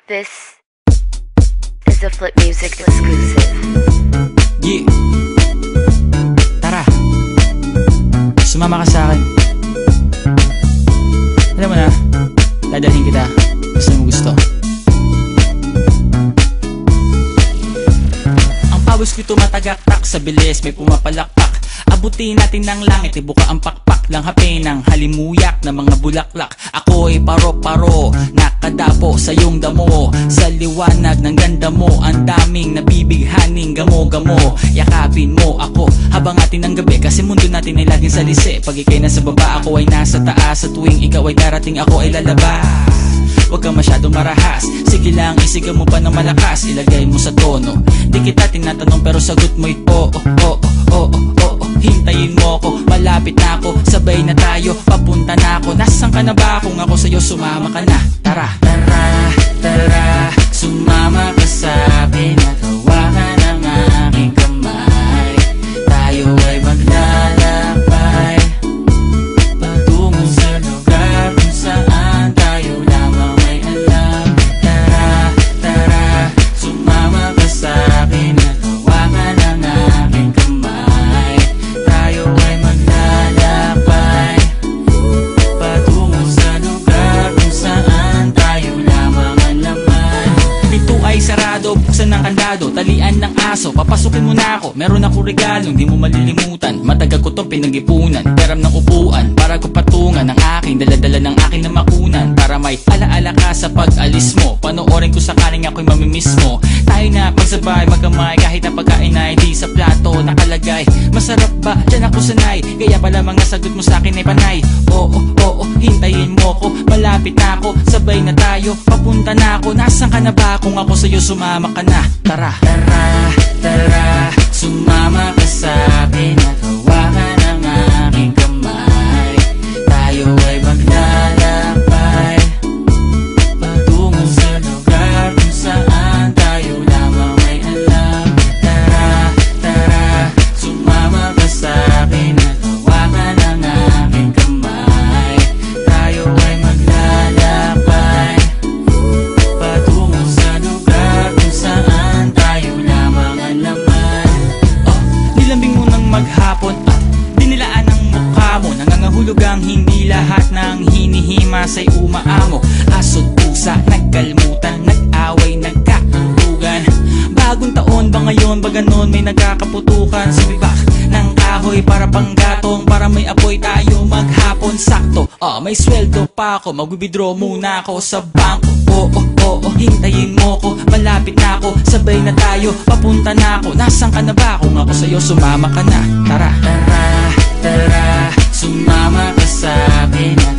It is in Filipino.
This is a Flip Music exclusive. Yeah. Tara, sumama ka sa akin. Alam mo na, dadalhin kita. Gusto mo gusto. Ang pawis ko'y tumatagaktak sa bilis, may pumapalakpak. Abutin natin ng langit, ibuka ang pakpak lang hapin ng halimuyak na mga bulaklak. Ako'y paro-paro, nakadapo sa iyong damo. Sa liwanag ng ganda mo, ang daming nabibighaning gamo-gamo. Yakapin mo ako habang atin ng gabi, kasi mundo natin ay laging salisi. Pag ikay nasa baba, ako ay nasa taas. Sa tuwing ikaw ay darating, ako ay lalabas. Huwag kang masyadong marahas, sige lang isigaw mo pa ng malakas. Ilagay mo sa tono, di kita tinatanong pero sagot mo'y oo, oo, oo, oo. Hintayin mo ako, malapit na ako, sabay na tayo, papunta na ako. Nasaan ka na ba? Kung ako sa'yo, sumama ka na. Tara, tara, tara, sumama ka sa akin at hawakan ng aking kamay. Tayo ay maglalakbay patungo sa lugar kung saan tayo lamang may alam. Tara, tara, sumama ka sa akin at hawakan ng aking kamay. Tayo ay maglalakbay patungo sa lugar kung saan tayo lamang ang laman. Pinto ay sarado, buksan ng kandado, talian ng aso, papasukin mo na ako. Meron ako regalong di mo malilimutan. Matagal ko tong pinag-ipunan, peram ng upuan para ko patungan ng aking daladala ng aking namakunan. Para may alaala ka sa pag-alis mo, panoorin ko sakaling ako'y mamimiss mo. Tayo na pagsabay magkamay, kahit ang pagkain ay di sa plato nakalagay. Masarap ba? Diyan ako sanay, kaya pala mga sagot mo sa akin ay panay. Oo, oo, hintayin mo ko, malapit na ako, sabay na tayo, papunta na ako. Nasaan ka na ba? Kung ako sa'yo, sumama ka na. Tara, tara, tara, sumama ka sa akin at hawakan ng aking kamay. Tayo ay maglalakbay patungo sa lugar kung saan tayo lamang may alam. Tara, tara, sumama ka sa akin at hawakan ng aking kamay. Tayo ay maglalakbay patungo sa lugar kung saan tayo lamang ang laman. Nilambing mo ng maghapon at dinilaan ang mukha mo. Nangangahulog ang hindi lahat ng hinihima sa'y umaamo. Aso't pusa, nagkalmutan, nag-away, nagkatutugan. Bagong taon ba ngayon, ba ganon may nagkakaputukan? Sa bibak ng kahoy para panggatong, para may apoy tayo maghapon. Sakto, may sweldo pa ako, mag-withdraw muna ako sa bangko. Oo, oo, hintayin mo ko, malapit na ako, sabay na tayo, papunta na ako. Nasaan ka na ba? Kung ako sa'yo, sumama ka na. Tara, tara, tara, sumama ka sa akin at